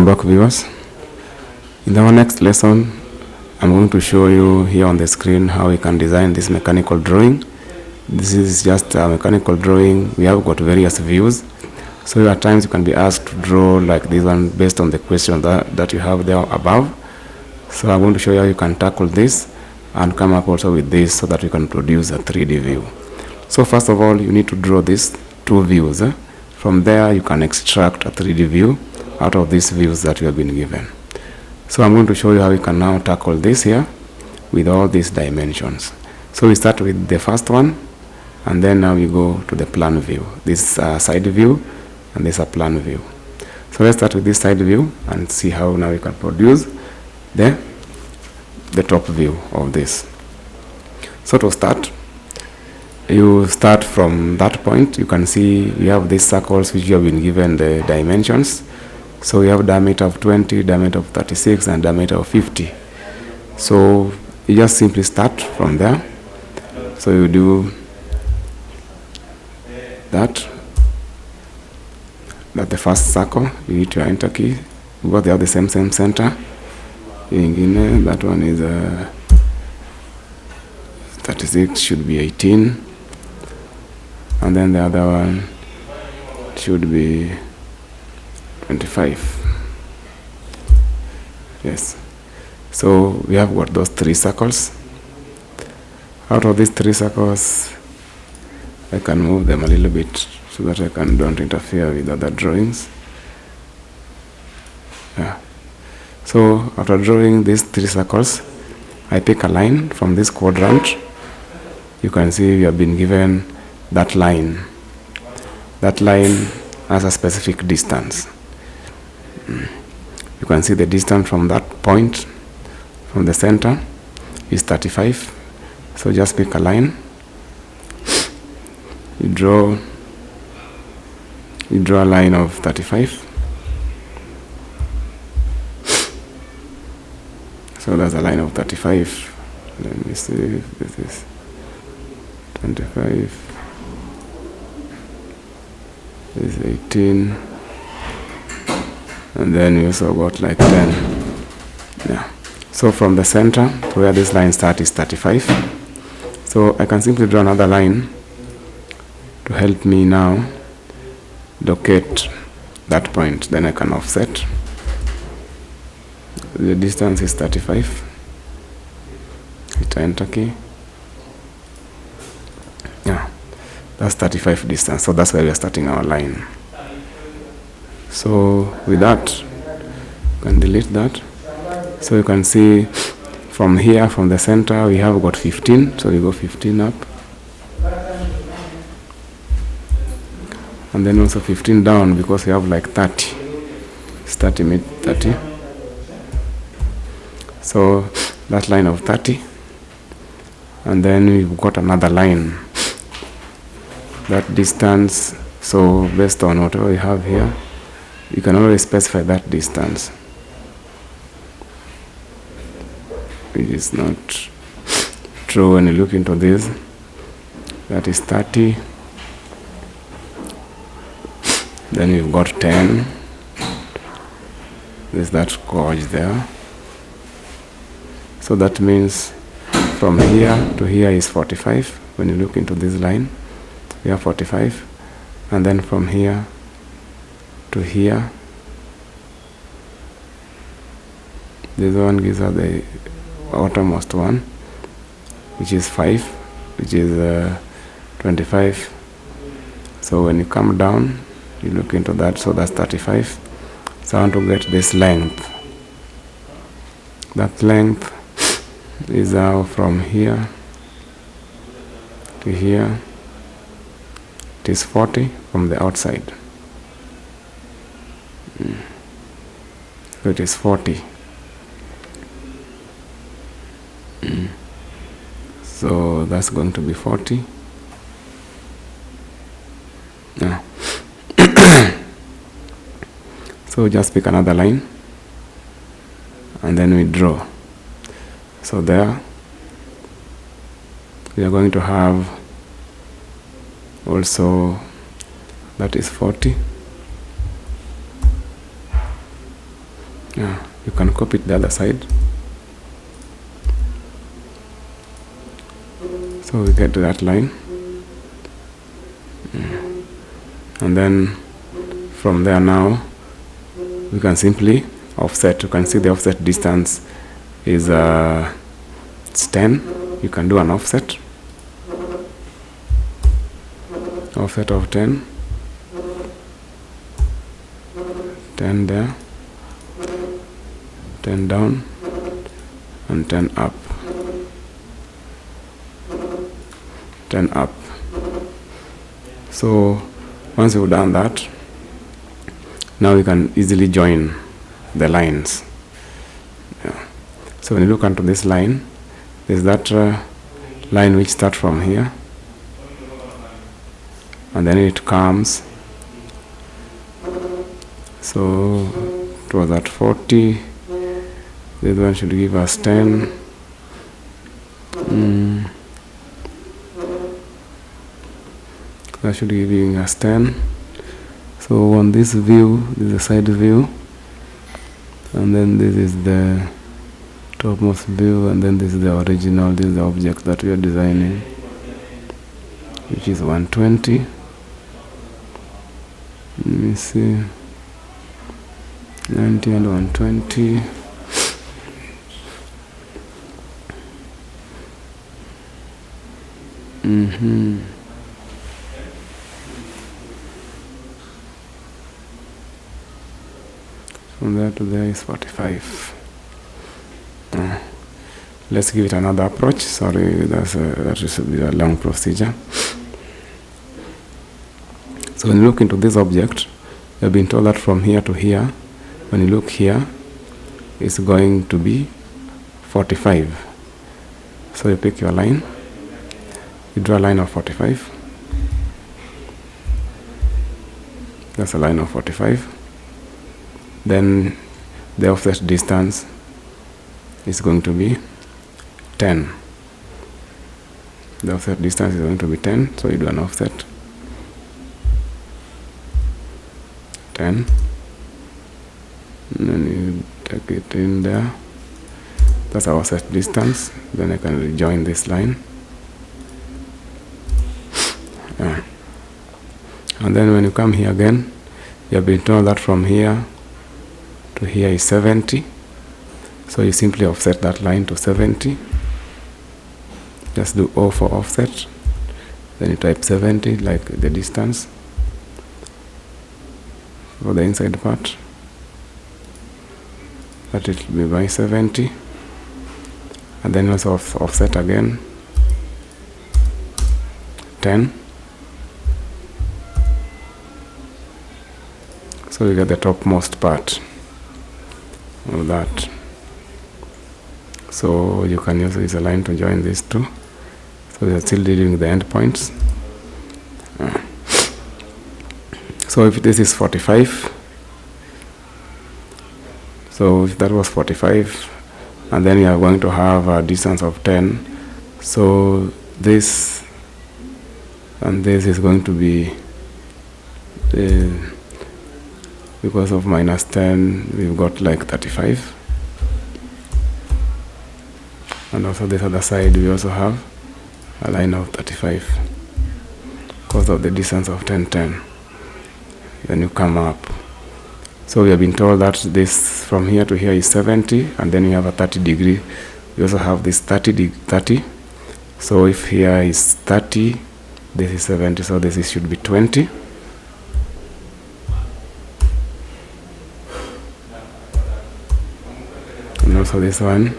back, viewers. In our next lesson, I'm going to show you here on the screen how we can design this mechanical drawing. This is just a mechanical drawing. We have got various views. So at times you can be asked to draw like this one based on the question that you have there above. So I'm going to show you how you can tackle this and come up also with this so that we can produce a 3D view. So first of all, you need to draw these two views. From there, you can extract a 3D view out of these views that you have been given. So I'm going to show you how you can now tackle this here with all these dimensions. So we start with the first one, and then now we go to the plan view. This side view, and this is a plan view. So let's start with this side view and see how now we can produce the top view of this. So to start, you start from that point. You can see we have these circles which you have been given the dimensions. So we have diameter of 20, diameter of 36, and diameter of 50. So you just simply start from there. So you do that. That's the first circle. You hit your enter key. Both they have the same center. That one is 36, should be 18. And then the other one should be 25. Yes. So we have got those three circles. Out of these three circles, I can move them a little bit so that I don't interfere with other drawings. Yeah. So after drawing these three circles, I pick a line from this quadrant. You can see we have been given that line. That line has a specific distance. You can see the distance from that point, from the center, is 35. So just pick a line. You draw a line of 35. So that's a line of 35. Let me see if this is 25. This is 18. And then you also got like 10. Yeah. So from the center to where this line starts is 35. So I can simply draw another line to help me now locate that point. Then I can offset. The distance is 35. Hit enter key. Yeah. That's 35 distance. So that's where we are starting our line. So with that, you can delete that. So you can see from here, from the center, we have got 15. So we go 15 up. And then also 15 down because we have like 30. It's 30, 30. So that line of 30. And then we've got another line. That distance, so based on whatever we have here, you can always specify that distance, which is not true when you look into this. That is 30. Then we've got 10. There's that gauge there. So that means from here to here is 45. When you look into this line, we have 45. And then from here to here, this one gives us the outermost one, which is 5, which is 25. So when you come down, you look into that, so that's 35. So I want to get this length. That length is now from here to here. It is 40 from the outside. So it is 40. So that's going to be 40. Yeah. So just pick another line and then we draw. So there we are going to have also, that is 40. Yeah, you can copy it the other side. So we get to that line. And then from there now, we can simply offset. You can see the offset distance is it's 10. You can do an offset. Offset of 10. 10 there. 10 down. And 10 up. 10 up. So once you've done that, now you can easily join the lines. Yeah. So when you look onto this line, there's that line which starts from here, and then it comes. So it was at 40. This one should give us 10. That should be giving us 10. So on this view, this is the side view, and then this is the topmost view, and then this is the original, this is the object that we are designing, which is 120. Let me see, 90 and 120. From there to there is 45. Let's give it another approach. Sorry, that is a long procedure. So when you look into this object, you've been told that from here to here, when you look here, it's going to be 45. So you pick your line, you draw a line of 45. That's a line of 45. Then the offset distance is going to be 10. The offset distance is going to be 10, so you do an offset 10, and then you take it in there. That's our offset distance. Then I can rejoin this line. And then when you come here again, you have been told that from here to here is 70. So you simply offset that line to 70. Just do O for offset. Then you type 70, like the distance for the inside part. That it will be by 70. And then also offset again 10. So you get the topmost part of that. So you can also use a line to join these two. So we are still dealing with the endpoints. So if this is 45, so if that was 45, and then you are going to have a distance of 10, so this and this is going to be because of minus 10, we've got like 35. And also this other side, we also have a line of 35 because of the distance of 10, 10. Then you come up. So we have been told that this from here to here is 70, and then you have a 30 degree. We also have this 30. So if here is 30, this is 70, so this should be 20. And also this one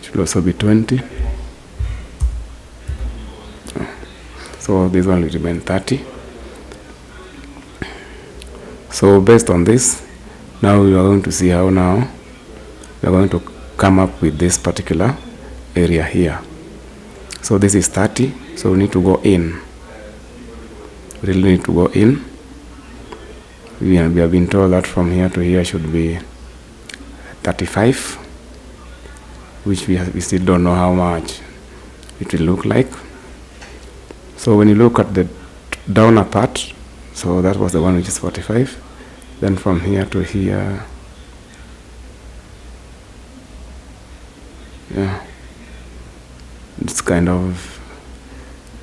should also be 20. So this one will remain 30. So based on this, now we are going to see how now we are going to come up with this particular area here. So this is 30, so we need to go in. We really need to go in. We have been told that from here to here should be 35, which we still don't know how much it will look like. So when you look at the downer part, so that was the one which is 45. Then from here to here, Yeah, it's kind of,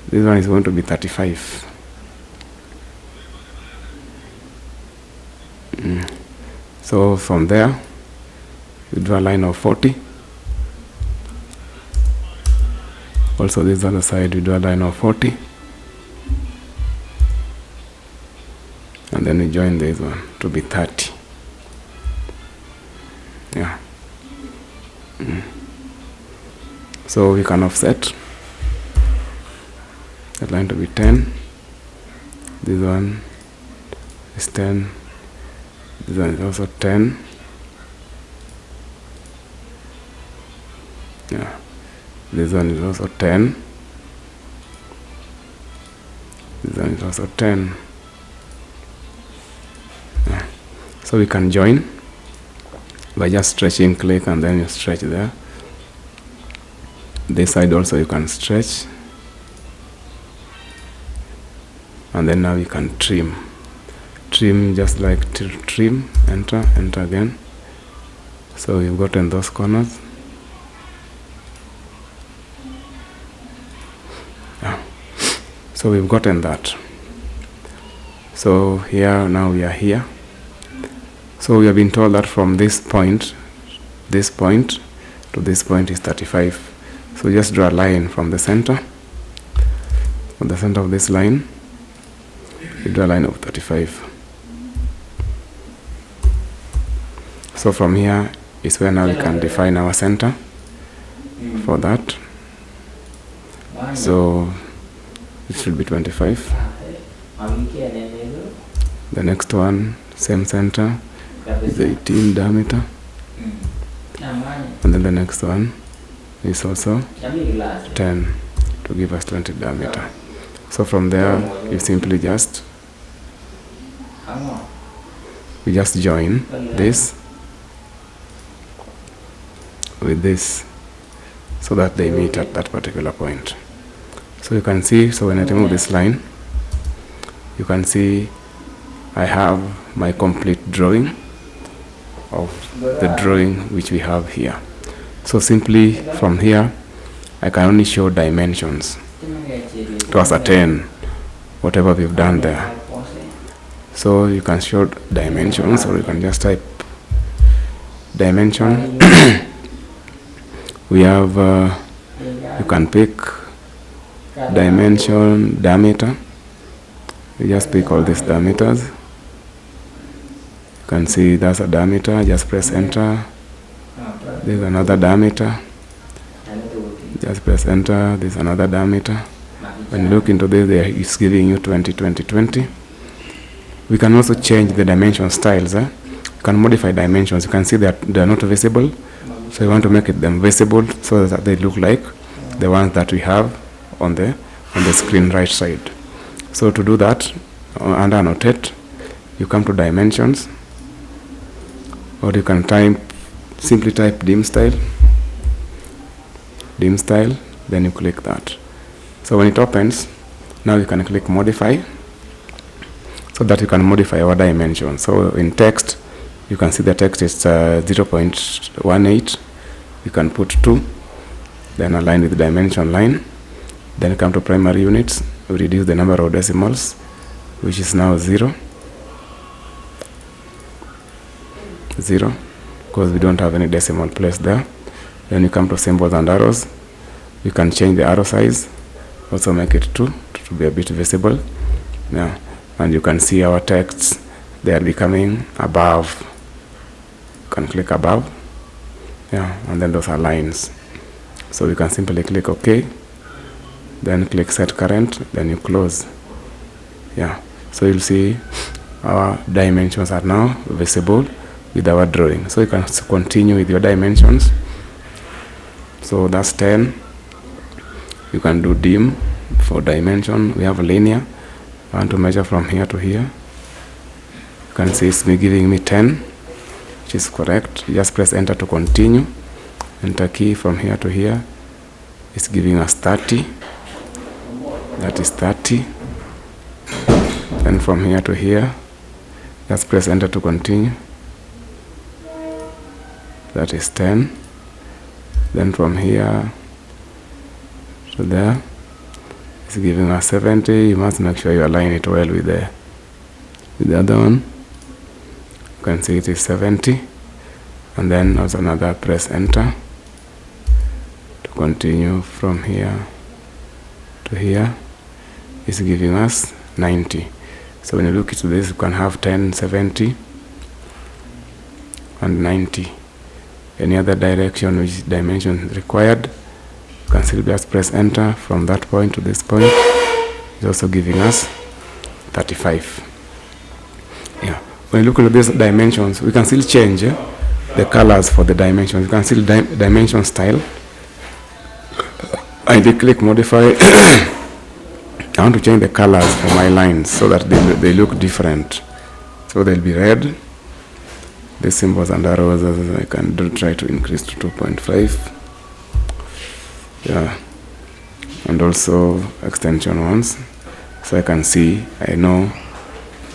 this one is going to be 35. So from there we draw a line of 40. Also this other side we draw a line of 40, and then we join this one to be 30. Yeah. So we can offset that line to be 10. This one is 10. This one is also 10. Yeah. This one is also 10. This one is also 10. Yeah. So we can join by just stretching, click, and then you stretch there. This side also you can stretch, and then now you can trim just like trim, enter again. So you've gotten those corners. So we've gotten that. So here, now we are here. So we have been told that from this point to this point is 35. So just draw a line from the center. From the center of this line, we draw a line of 35. So from here is where now we can define our center for that. So it should be 25. The next one, same center, is 18 diameter. And then the next one is also 10 to give us 20 diameter. So from there, you simply just join this with this so that they meet at that particular point. So you can see, so when I remove this line, you can see I have my complete drawing of the drawing which we have here. So simply from here, I can only show dimensions to ascertain whatever we've done there. So you can show dimensions, or you can just type dimension. We have, you can pick dimension, diameter. You just pick all these diameters. You can see that's a diameter, just press enter. There's another diameter. Just press enter, there's another diameter. When you look into this, it's giving you 20, 20, 20. We can also change the dimension styles. You can modify dimensions. You can see that they are not visible. So you want to make them visible so that they look like the ones that we have on the screen right side. So to do that, under annotate, you come to dimensions, or you can simply type dim style, then you click that. So when it opens, now you can click modify, so that you can modify our dimension. So in text, you can see the text is 0.18. You can put 2, then align with the dimension line. Then come to primary units, we reduce the number of decimals, which is now 0, because we don't have any decimal place there. Then you come to symbols and arrows. You can change the arrow size, also make it 2 to be a bit visible. Yeah. And you can see our texts, they are becoming above. You can click above, yeah, and then those are lines. So you can simply click OK, then click set current, then you close. Yeah, so you'll see our dimensions are now visible with our drawing. So you can continue with your dimensions. So that's 10. You can do dim for dimension. We have a linear. I want to measure from here to here. You can see it's giving me 10, which is correct. You just press enter to continue. Enter key from here to here. It's giving us 30. That is 30. Then from here to here, just press enter to continue. That is 10. Then from here to there, it's giving us 70. You must make sure you align it well with the other one. You can see it is 70. And then also another, press enter to continue from here to here. It's giving us 90. So when you look into this, you can have 10, 70, and 90. Any other direction which dimension is required, you can still just press enter from that point to this point. It's also giving us 35. Yeah. When you look at these dimensions, we can still change the colors for the dimensions. You can still dimension style. I click modify. I want to change the colors for my lines so that they look different. So they'll be red. The symbols and arrows, I can try to increase to 2.5. Yeah. And also extension ones. So I can see, I know.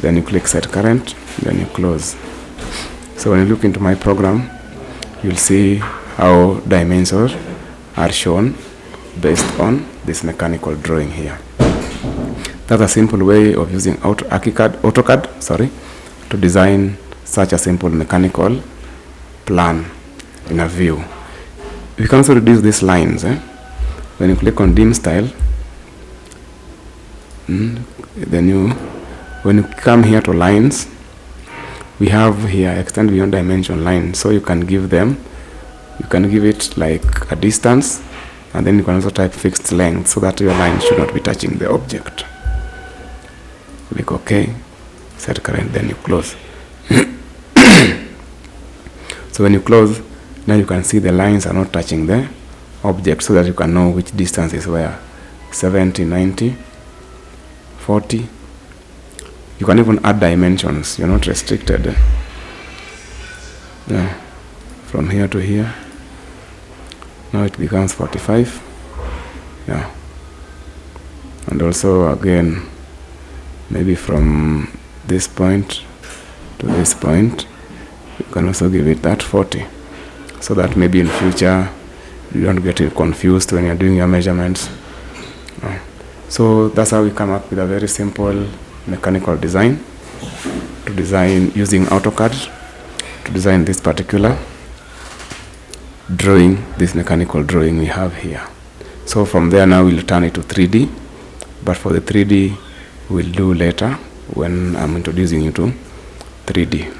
Then you click set current, then you close. So when you look into my program, you'll see how dimensions are shown based on this mechanical drawing here. That's a simple way of using Autocad to design such a simple mechanical plan in a view. You can also reduce these lines. When you click on dim style, then when you come here to lines, we have here extend beyond dimension line. So you can give it like a distance, and then you can also type fixed length so that your line should not be touching the object. Click OK, set current, then you close. So when you close, now you can see the lines are not touching the object, so that you can know which distance is where. 70, 90, 40. You can even add dimensions. You're not restricted. Yeah. From here to here. Now it becomes 45. Yeah. And also again, maybe from this point to this point, you can also give it that 40. So that maybe in future, you don't get confused when you're doing your measurements. So that's how we come up with a very simple mechanical design, to design using AutoCAD to design this particular drawing, this mechanical drawing we have here. So from there now we'll turn it to 3D, but for the 3D we'll do later when I'm introducing you to 3D.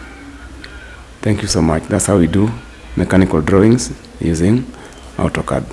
Thank you so much. That's how we do mechanical drawings using AutoCAD.